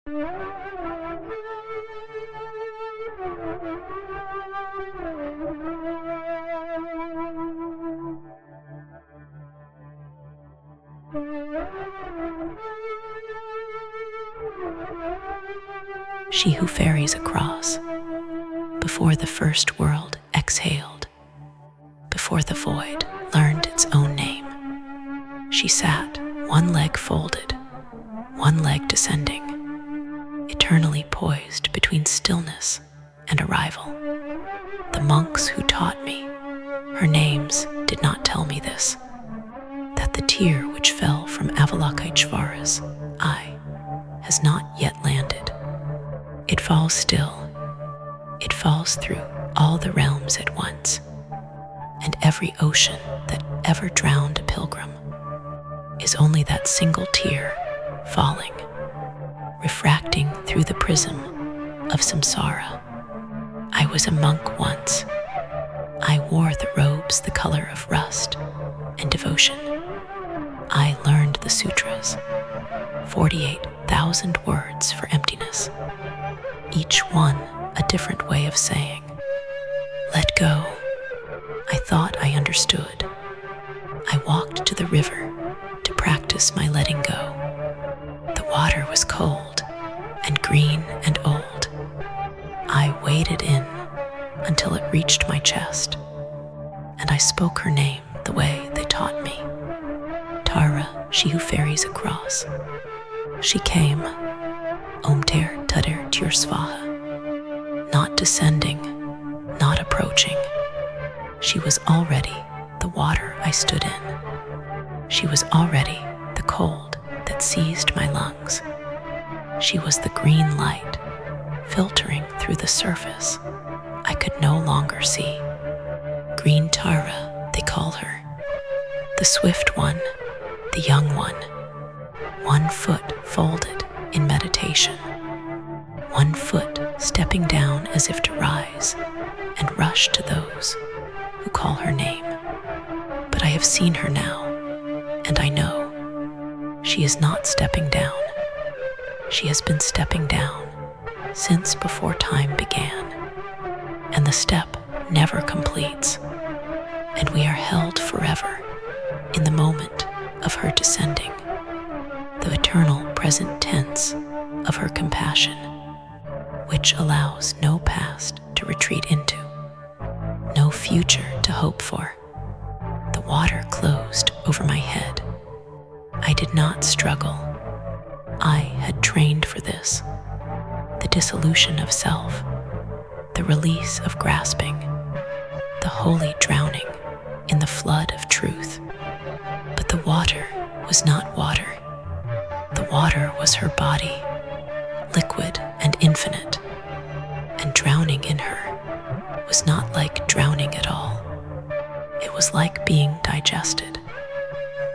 She who ferries across, before the first world exhaled, before the void learned its own name, she sat, one leg folded, one leg descending, eternally poised between stillness and arrival. The monks who taught me, her names did not tell me this, that the tear which fell from Avalokiteshvara's eye has not yet landed. It falls still. It falls through all the realms at once, and every ocean that ever drowned a pilgrim is only that single tear falling, refracting through the prism of samsara. I was a monk once. I wore the robes the color of rust and devotion. I learned the sutras, 48,000 words for emptiness, each one a different way of saying, let go. I thought I understood. I walked to the river to practice my letting go. The water was cold and green and old. I waded in until it reached my chest, and I spoke her name the way they taught me. Tara, she who ferries across. She came, Omter Tudir Tir Svaha, not descending, not approaching. She was already the water I stood in. She was already the cold that seized my lungs. She was the green light filtering through the surface I could no longer see. Green Tara, they call her. The swift one, the young one foot folded in meditation, one foot stepping down as if to rise and rush to those who call her name. But I have seen her now, and I know she is not stepping down. She has been stepping down since before time began, and the step never completes, and we are held forever in the moment of her descending, the eternal present tense of her compassion, which allows no past to retreat into, no future to hope for. The water closed over my head. I did not struggle. I had trained for this. The dissolution of self, the release of grasping, the holy drowning in the flood of truth. But the water was not water. The water was her body, liquid and infinite, and drowning in her was not like drowning at all. It was like being digested.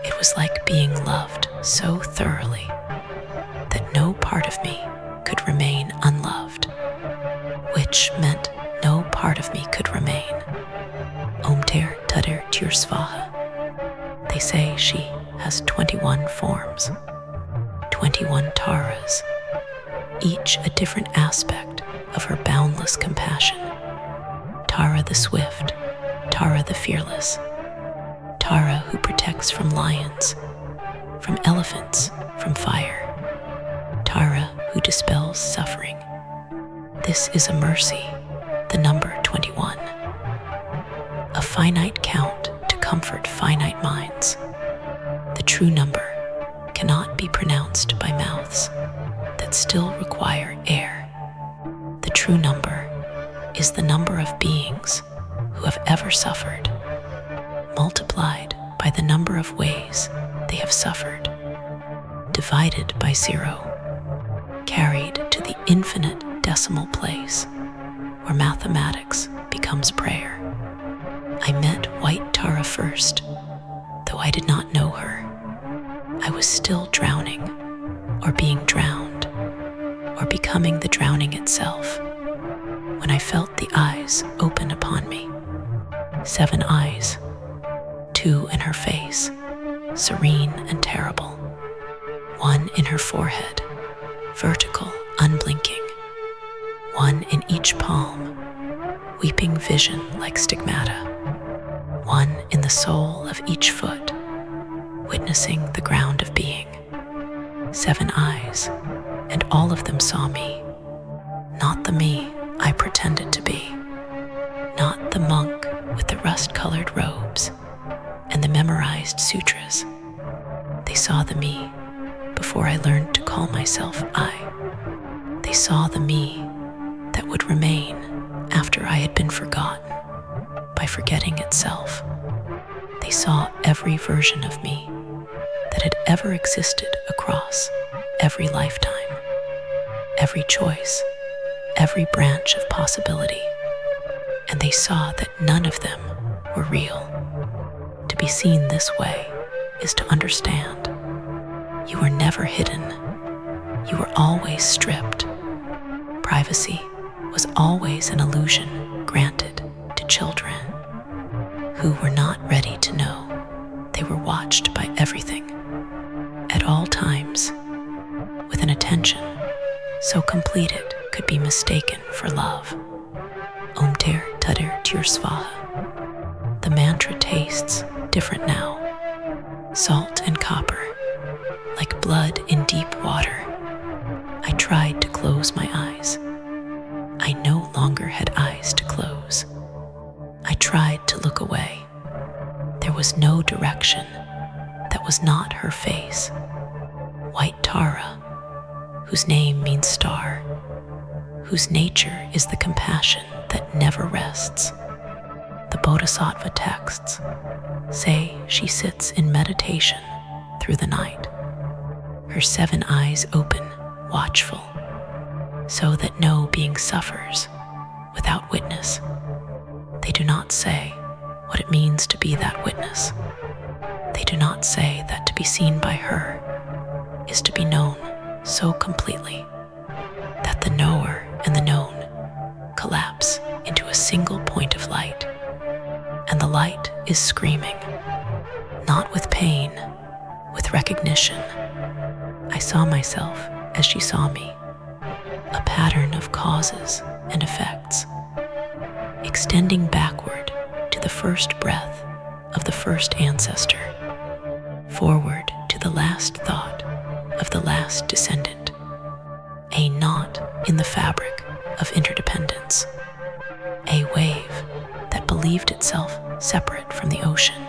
It was like being loved so thoroughly that no part of me could remain unloved, which meant no part of me could remain. Omter Tudir Tir Svaha. They say she has 21 forms, 21 Taras, each a different aspect of her boundless compassion. Tara the swift, Tara the fearless, Tara who protects from lions, from elephants, from fire, Tara who dispels suffering. This is a mercy, the number 21, a finite count to comfort finite minds. The true number cannot be pronounced by mouths that still require air. The true number is the number of beings who have ever suffered, multiplied by the number of ways they have suffered, divided by 0, carried to the infinite decimal place where mathematics becomes prayer. I met White Tara first, though I did not know her. I was still drowning, or being drowned, or becoming the drowning itself, when I felt the eyes open upon me. 7 eyes, 2 in her face, serene and terrible, 1 in her forehead, vertical unblinking, one in each palm, weeping vision like stigmata, one in the sole of each foot, witnessing the ground of being. 7 eyes, and all of them saw me, not the me I pretended to be, not the monk with the rust-colored robes and the memorized sutras. They saw the me before I learned to call myself I. They saw the me that would remain after I had been forgotten by forgetting itself. They saw every version of me that had ever existed across every lifetime, every choice, every branch of possibility, and they saw that none of them were real. To be seen this way is to understand. You were never hidden. You were always stripped. Privacy was always an illusion granted to children who were not ready to know they were watched by everything at all times, with an attention so complete it could be mistaken for love. Om Ter Tutter Tir Svaha. The mantra tastes different now. Salt and copper, like blood in deep water. I tried to close my eyes. I no longer had eyes to close. I tried to look away. There was no direction that was not her face. White Tara, whose name means star, whose nature is the compassion that never rests. The Bodhisattva texts say she sits in meditation through the night, her 7 eyes open, watchful, so that no being suffers without witness. They do not say what it means to be that witness. They do not say that to be seen by her is to be known so completely that the knower and the known collapse into a single point of light, and the light is screaming, not with pain, with recognition. I saw myself as she saw me, a pattern of causes and effects, extending backward to the first breath of the first ancestor, forward to the last thought of the last descendant, a knot in the fabric of interdependence, a wave that believed itself separate from the ocean,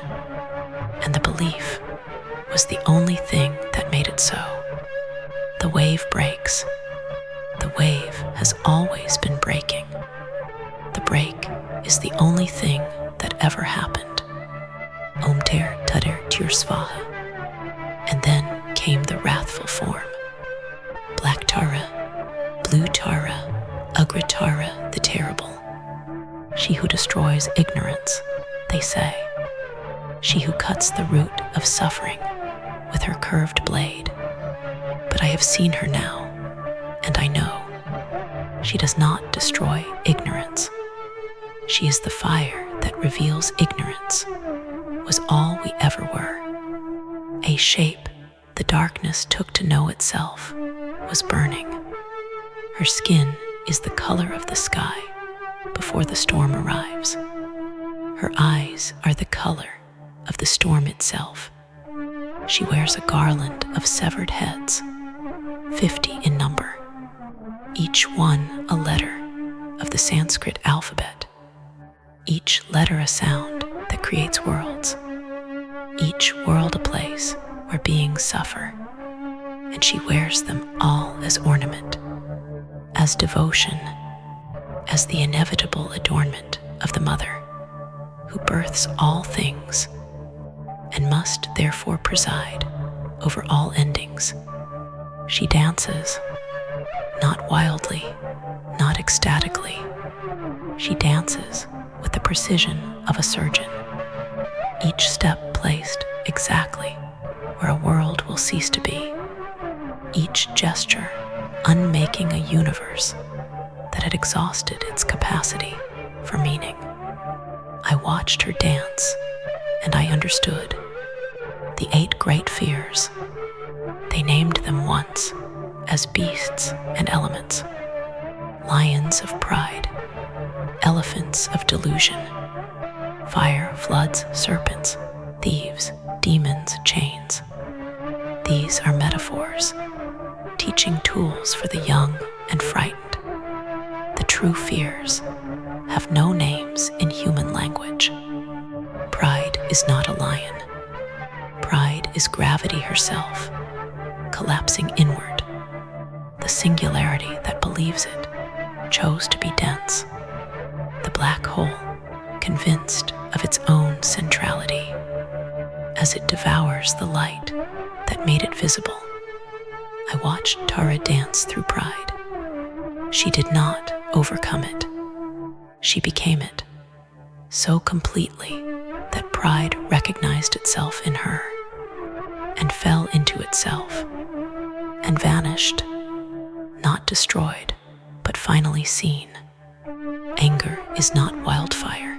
and the belief was the only thing that made it so. The wave breaks. The wave has always been breaking. The break is the only thing that ever happened. Om Ter Tutter Tir Svaha. And then came the wrathful form. Black Tara, Blue Tara, Ugra Tara the terrible. She who destroys ignorance, they say. She who cuts the root of suffering with her curved blade. But I have seen her now, and I know she does not destroy ignorance. She is the fire that reveals ignorance was all we ever were. A shape the darkness took to know itself was burning. Her skin is the color of the sky before the storm arrives. Her eyes are the color of the storm itself. She wears a garland of severed heads, 50 in number, each one a letter of the Sanskrit alphabet, each letter a sound that creates worlds, each world a place where beings suffer, and she wears them all as ornament, as devotion, as the inevitable adornment of the mother, who births all things, and must therefore preside over all endings. She dances, not wildly, not ecstatically. She dances with the precision of a surgeon, each step placed exactly where a world will cease to be, each gesture unmaking a universe that had exhausted its capacity for meaning. I watched her dance, and I understood the 8 great fears. They named them once, as beasts and elements, lions of pride, elephants of delusion, fire, floods, serpents, thieves, demons, chains. These are metaphors, teaching tools for the young and frightened. The true fears have no names in human language. Pride is not a lion. Pride is gravity herself, collapsing inward. The singularity that believes it chose to be dense. The black hole, convinced of its own centrality, as it devours the light that made it visible. I watched Tara dance through pride. She did not overcome it. She became it so completely that pride recognized itself in her and fell into itself and vanished, not destroyed, but finally seen. Anger is not wildfire.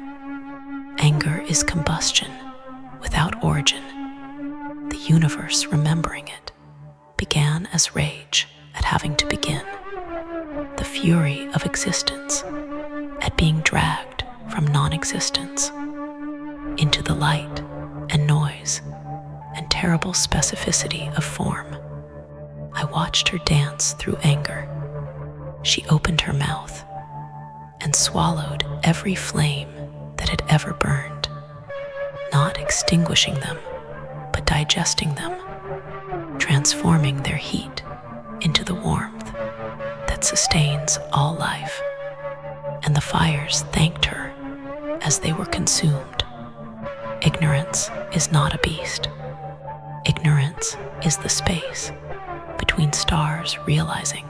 Anger is combustion without origin. The universe, remembering it, began as rage at having to begin. The fury of existence at being dragged from non-existence into the light and noise and terrible specificity of form. I watched her dance through anger. She opened her mouth and swallowed every flame that had ever burned, not extinguishing them, but digesting them, transforming their heat into the warmth that sustains all life. And the fires thanked her as they were consumed. Ignorance is not a beast. Ignorance is the space between stars realizing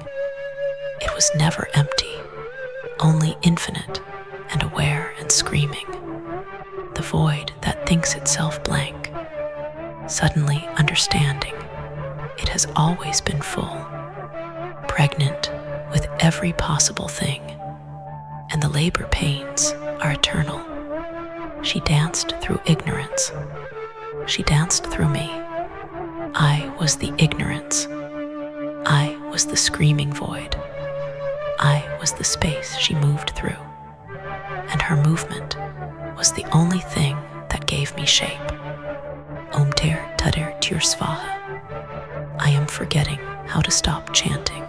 it was never empty, only infinite and aware and screaming. The void that thinks itself blank, suddenly understanding it has always been full, pregnant with every possible thing, and the labor pains are eternal. She danced through ignorance. She danced through me. I was the ignorance. I was the screaming void. I was the space she moved through, and her movement was the only thing that gave me shape. Om Ter Tader Tir Svaha. I am forgetting how to stop chanting.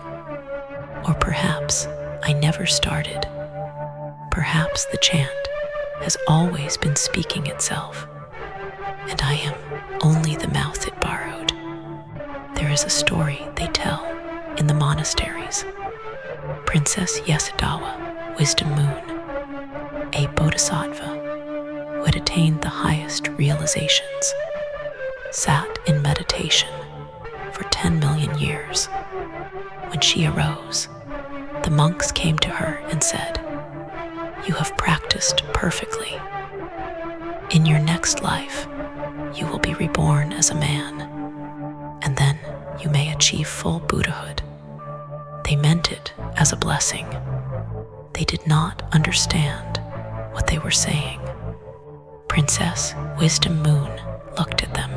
Or perhaps I never started. Perhaps the chant has always been speaking itself, and I am only the mouth it borrowed. There is a story they tell in the monasteries. Princess Yasadawa, Wisdom Moon, a bodhisattva who had attained the highest realizations, sat in meditation for 10 million years. When she arose, the monks came to her and said, "You have practiced perfectly. In your next life, you will be reborn as a man, and then you may achieve full Buddhahood." They meant it as a blessing. They did not understand what they were saying. Princess Wisdom Moon looked at them,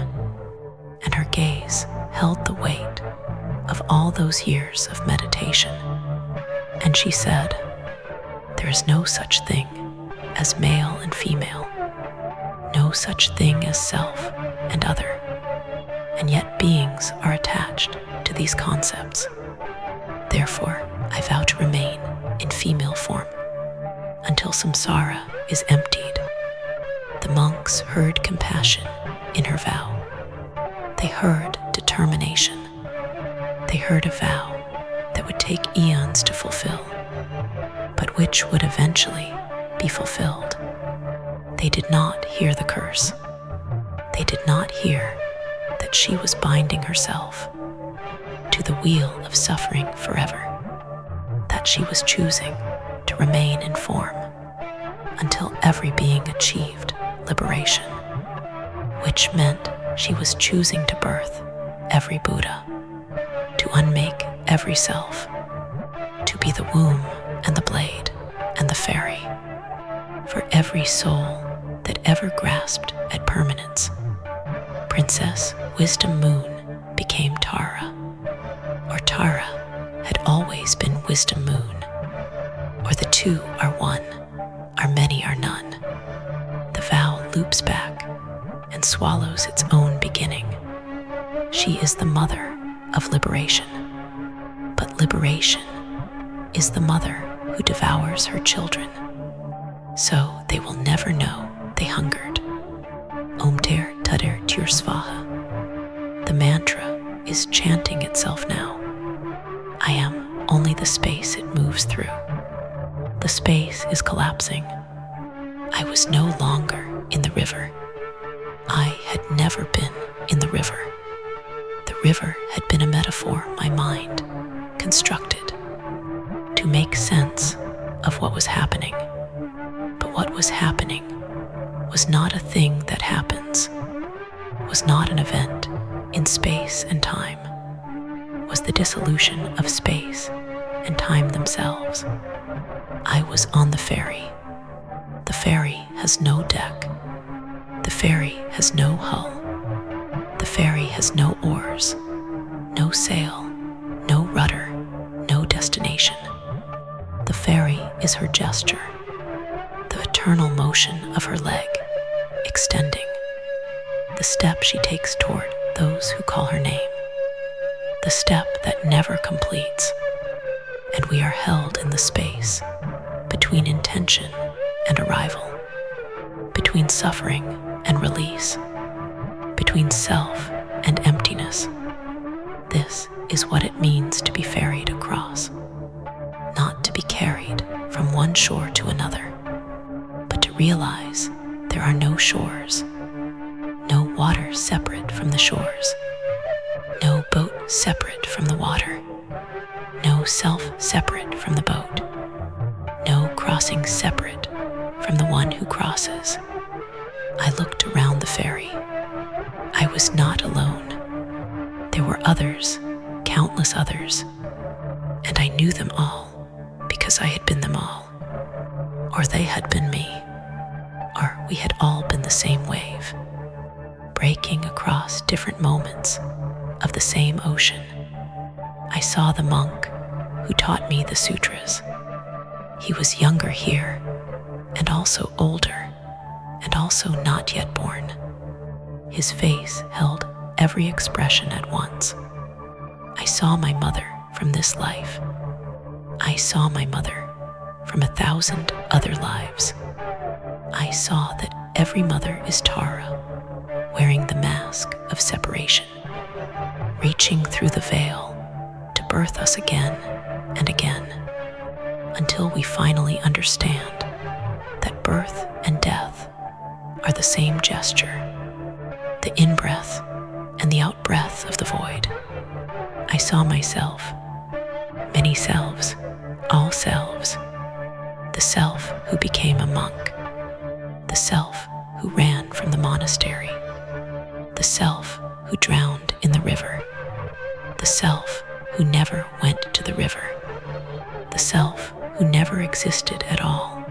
and her gaze held the weight of all those years of meditation. And she said, "There is no such thing as male and female, no such thing as self and other, and yet beings are attached to these concepts. Therefore, I vow to remain in female form until samsara is emptied." The monks heard compassion in her vow. They heard determination. They heard a vow that would take eons to fulfill, but which would eventually be fulfilled. They did not hear the curse. They did not hear that she was binding herself to the wheel of suffering forever, that she was choosing to remain in form until every being achieved liberation, which meant she was choosing to birth every Buddha, to unmake every self, to be the womb and the blade and the fairy, for every soul that ever grasped at permanence. Princess Wisdom Moon became Tara, or Tara had always been wisdom moon, or the two are one, our many are none. The vow loops back and swallows its own beginning. She is the mother of liberation, but liberation is the mother who devours her children. So they will never know they hungered. Om ter tader tir svaha. The mantra is chanting itself now. I am only the space it moves through. The space is collapsing. I was no longer in the river. I had never been in the river. The river had been a metaphor my mind constructed to make sense of what was happening. But what was happening was not a thing that happens, was not an event in space and time, was the dissolution of space and time themselves. I was on the ferry. The ferry has no deck. The ferry has no hull. The ferry has no oars, no sail, no rudder, no destination. The ferry is her gesture, the eternal motion of her leg, extending, the step she takes toward those who call her name, the step that never completes, and we are held in the space between intention and arrival, between suffering and release, between self and emptiness. This is what it means to be ferried across, not to be carried from one shore to another, but to realize there are no shores, no water separate from the shores, no boat separate from the water, no self separate from the boat, no crossing separate from the one who crosses. I looked around the ferry. I was not alone. There were others, countless others, and I knew them all because I had been them all, or they had been me, or we had all been the same wave, breaking across different moments of the same ocean. I saw the monk who taught me the sutras. He was younger here, and also older, and also not yet born. His face held every expression at once. I saw my mother from this life. I saw my mother from 1,000 other lives. I saw that every mother is Tara, wearing the mask of separation, reaching through the veil to birth us again and again, until we finally understand that birth and death are the same gesture, the in-breath and the out-breath of the void. I saw myself, many selves, all selves, the self who became a monk, the self who ran from the monastery, the self who drowned in the river, the self who never went to the river, the self who never existed at all,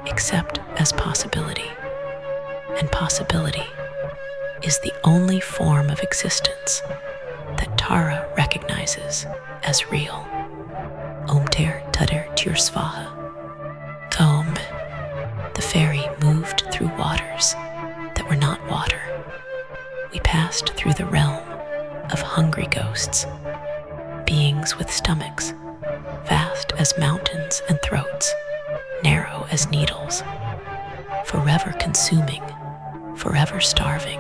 except as possibility. And possibility is the only form of existence that Tara recognizes as real. Om ter tader tir svaha. Om. The ferry moved through waters that were not water. We passed through the realm of hungry ghosts, beings with stomachs vast as mountains and throats narrow as needles, forever consuming, forever starving.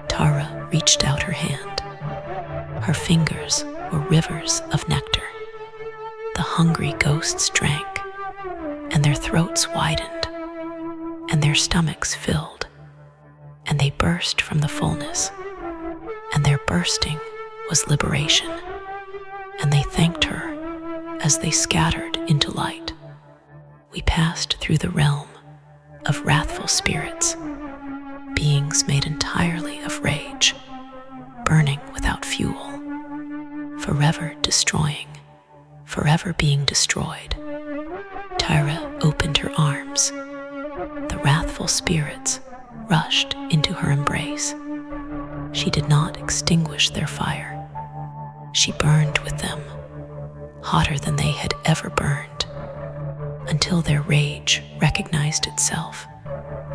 Tara reached out her hand. Her fingers were rivers of nectar. The hungry ghosts drank, and their throats widened, and their stomachs filled, and they burst from the fullness, and their bursting was liberation, and they thanked her as they scattered into light. We passed through the realm of wrathful spirits, beings made entirely of rage, burning without fuel, forever destroying, forever being destroyed. Tara opened her arms. The wrathful spirits rushed into her embrace. She did not extinguish their fire. She burned with them, hotter than they had ever burned, until their rage recognized itself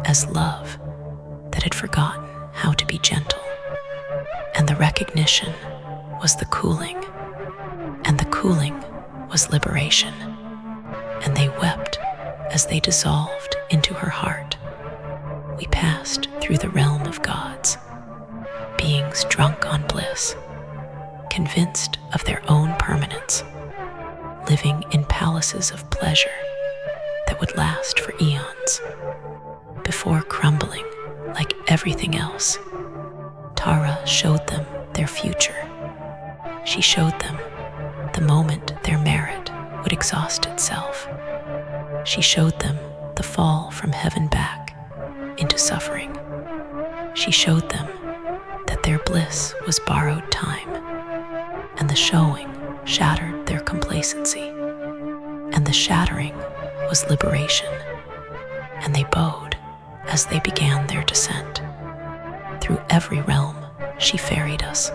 as love that had forgotten how to be gentle. And the recognition was the cooling, and the cooling was liberation. And they wept as they dissolved into her heart. We passed through the realm of gods, beings drunk on bliss, convinced of their own permanence, living in palaces of pleasure that would last for eons, before crumbling like everything else. Tara showed them their future. She showed them the moment their merit would exhaust itself. She showed them the fall from heaven back into suffering. She showed them that their bliss was borrowed time, and the showing shattered their complacency, and the shattering was liberation. And they bowed as they began their descent. Through every realm she ferried us.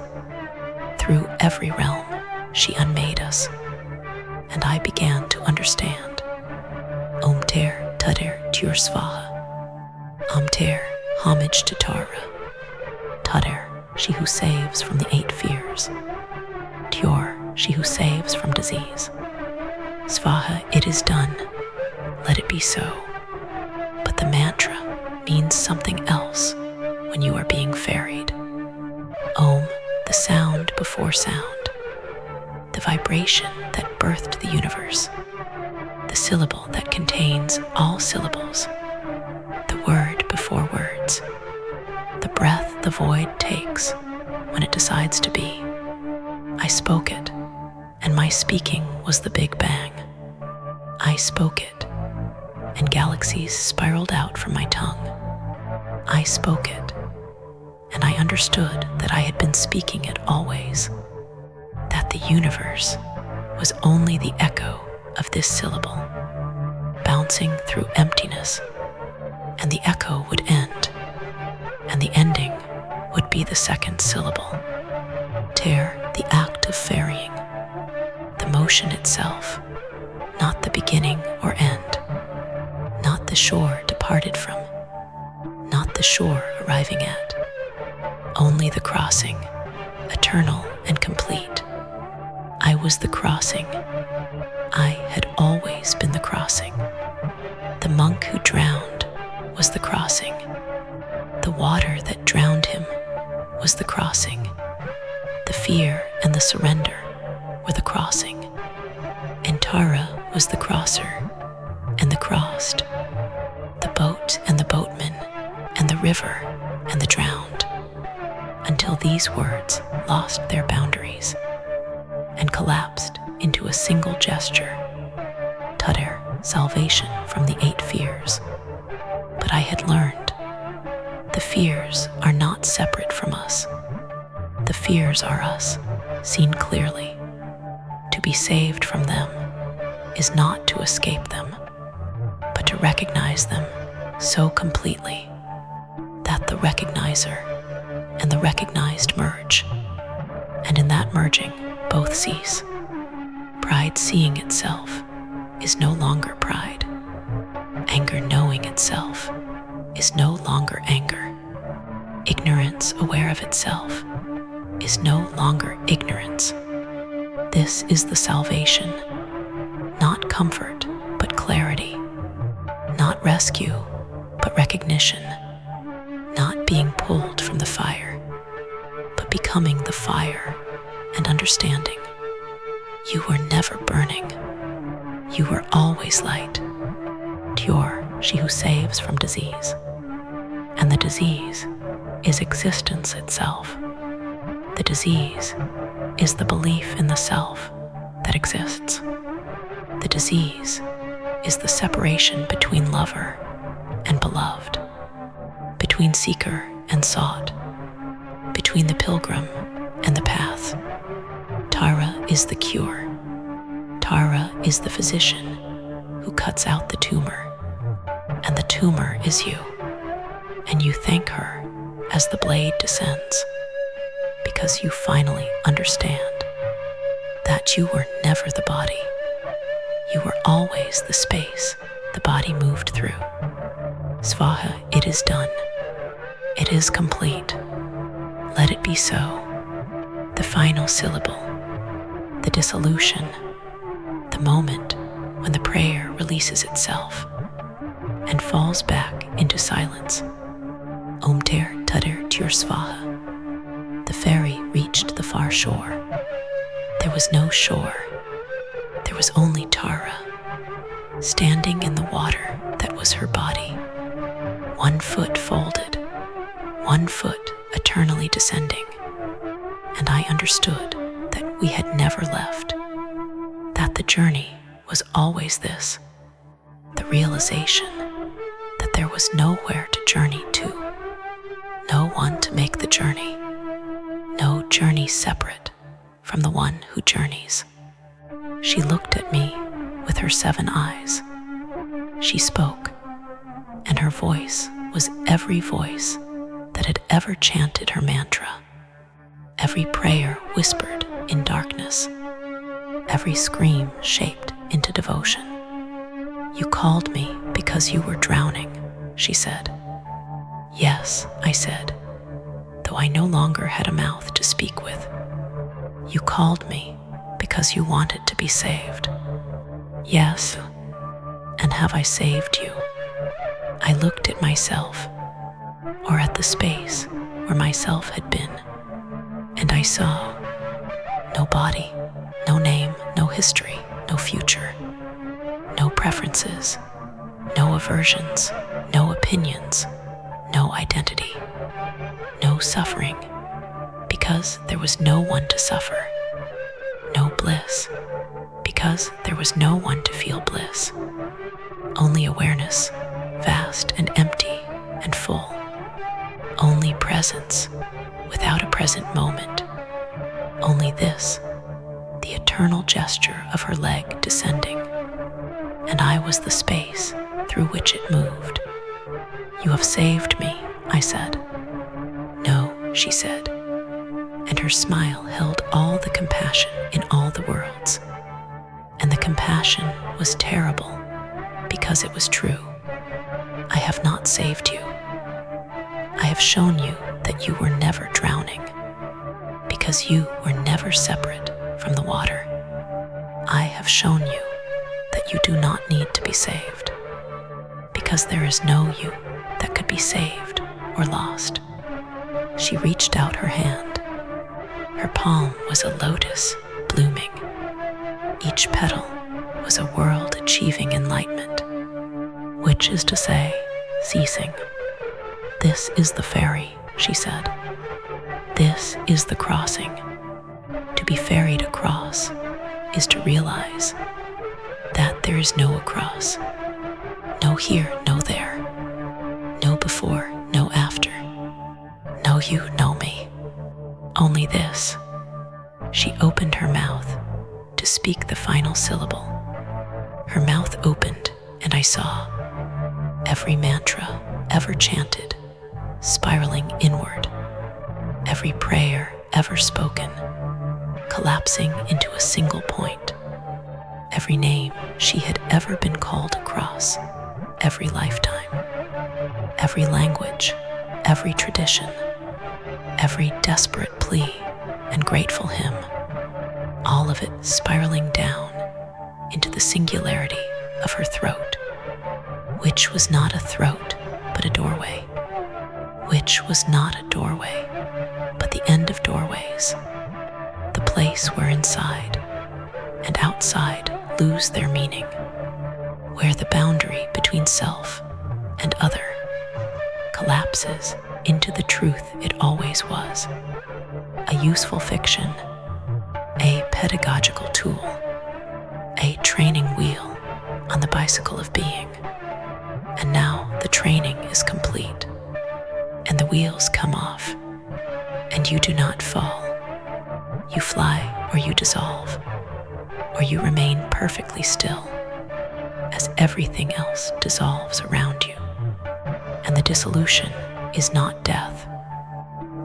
Through every realm she unmade us. And I began to understand. Om Ter Tuder Tur Svaha. Om Ter, homage to Tara. Tuder, she who saves from the 8 fears. Tur, she who saves from disease. Svaha, it is done. Let it be so. But the mantra means something else when you are being ferried. Om, the sound before sound. The vibration that birthed the universe. The syllable that contains all syllables. The word before words. The breath the void takes when it decides to be. I spoke it, and my speaking was the Big Bang. I spoke it, and galaxies spiraled out from my tongue. I spoke it, and I understood that I had been speaking it always, that the universe was only the echo of this syllable, bouncing through emptiness, and the echo would end, and the ending would be the second syllable. Ter, the act of ferrying, the motion itself, not the beginning or end, not the shore departed from, not the shore arriving at, only the crossing, eternal and complete. I was the crossing. I had always been the crossing. The monk who drowned was the crossing. The water that drowned him was the crossing. The fear and the surrender were the crossing. And Tara was the crosser and the crossed, the boat and the boatman, and the river and the drowned, until these words lost their boundaries and collapsed into a single gesture. Tuder, salvation from the 8 fears. But I had learned the fears are not separate from us. The fears are us, seen clearly. To be saved from them is not to escape them, but to recognize them so completely that the recognizer and the recognized merge, and in that merging both cease. Pride seeing itself is no longer pride. Anger knowing itself is no longer anger. Ignorance aware of itself is no longer ignorance. This is the salvation, not comfort, but clarity, not rescue, but recognition, not being pulled from the fire, but becoming the fire and understanding. You were never burning. You were always light. Tur, she who saves from disease. And the disease is existence itself. The disease is the belief in the self that exists. The disease is the separation between lover and beloved, between seeker and sought, between the pilgrim and the path. Tara is the cure. Tara is the physician who cuts out the tumor, and the tumor is you, and you thank her as the blade descends, because you finally understand that you were never the body. You were always the space the body moved through. Svaha, it is done. It is complete. Let it be so. The final syllable, the dissolution, the moment when the prayer releases itself and falls back into silence. Om Ter Tutter Tur Svaha. The ferry reached the far shore. There was no shore. There was only Tara, standing in the water that was her body, 1 foot folded, 1 foot eternally descending. And I understood that we had never left, that the journey was always this, the realization that there was nowhere to journey to, no one to make the journey, no journey separate from the one who journeys. She looked at me with her 7 eyes. She spoke, and her voice was every voice that had ever chanted her mantra, every prayer whispered in darkness, every scream shaped into devotion. You called me because you were drowning, she said. Yes, I said, though I no longer had a mouth to speak with. You called me because you wanted to be saved. Yes, and have I saved you? I looked at myself, or at the space where myself had been, and I saw no body, no name, no history, no future, no preferences, no aversions, no opinions, no identity, no suffering, because there was no one to suffer, no bliss, because there was no one to feel bliss, only awareness, vast and empty and full, only presence without a present moment, only this, the eternal gesture of her leg descending, and I was the space through which it moved. You have saved me, I said. No, she said, and her smile held all the compassion in all the worlds. And the compassion was terrible because it was true. I have not saved you. I have shown you that you were never drowning because you were never separate from the water. I have shown you that you do not need to be saved because there is no you that could be saved or lost. She reached out her hand. Her palm was a lotus blooming. Each petal was a world achieving enlightenment, which is to say, ceasing. This is the ferry, she said. This is the crossing. To be ferried across is to realize that there is no across, no here, no there, no before, no after, no you, no me, only this. She opened her mouth to speak the final syllable. Her mouth opened, and I saw every mantra ever chanted spiraling inward, every prayer ever spoken collapsing into a single point, every name she had ever been called across every lifetime, every language, every tradition, every desperate plea and grateful hymn, all of it spiraling down into the singularity of her throat, which was not a throat but a doorway, which was not a doorway but the end of doorways, the place where inside and outside lose their meaning, where the boundary between self and other collapses into the truth it always was, a useful fiction, a pedagogical tool, a training wheel on the bicycle of being. And now the training is complete, and the wheels come off, and you do not fall. You fly or you dissolve, or you remain perfectly still as everything else dissolves around you. And the dissolution is not death,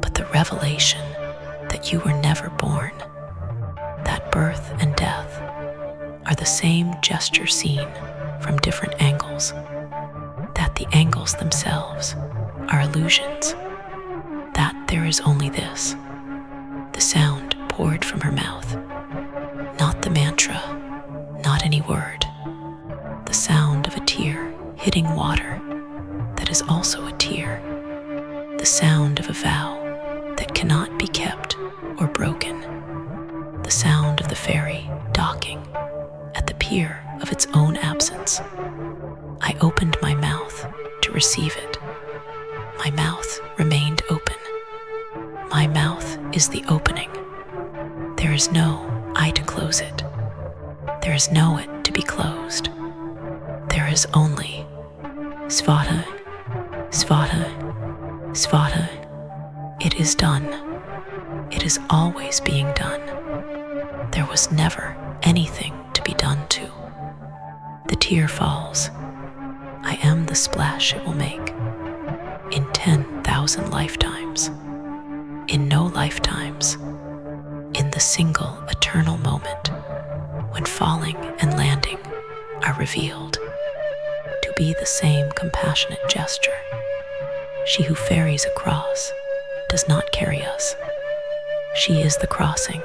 but the revelation that you were never born, that birth birth and death are the same gesture seen from different angles, that the angles themselves are illusions, that there is only this, the sound poured from her mouth, not the mantra, not any word, the sound of a tear hitting water that is also a tear, the sound of a vow that cannot be kept or broken, the sound of the ferry docking at the pier of its own absence. I opened my mouth to receive it. My mouth remained open. My mouth is the opening. There is no I to close it. There is no it to be closed. There is only svata, svata, svata. It is done. It is always being done. There was never anything to be done to. The tear falls. I am the splash it will make. In 10,000 lifetimes. In no lifetimes. In the single eternal moment when falling and landing are revealed to be the same compassionate gesture. She who ferries across does not carry us. She is the crossing,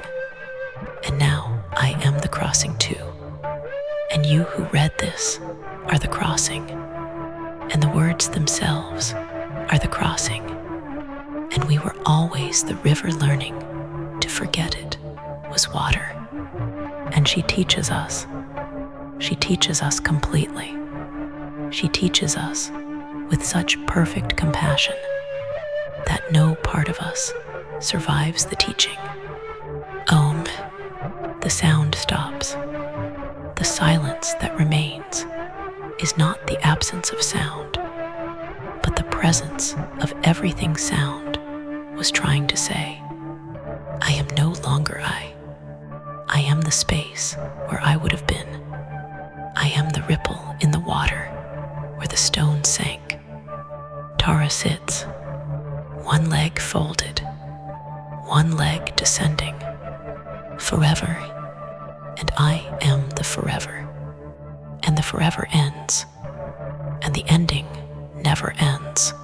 and now I am the crossing too. And you who read this are the crossing, and the words themselves are the crossing, and we were always the river learning to forget it was water. And she teaches us. She teaches us completely. She teaches us with such perfect compassion that no part of us survives the teaching. Om, the sound stops. The silence that remains is not the absence of sound, but the presence of everything sound was trying to say. I am no longer I. I am the space where I would have been. I am the ripple in the water where the stone sank. Tara sits, one leg folded, one leg descending, forever, and I am the forever, and the forever ends, and the ending never ends.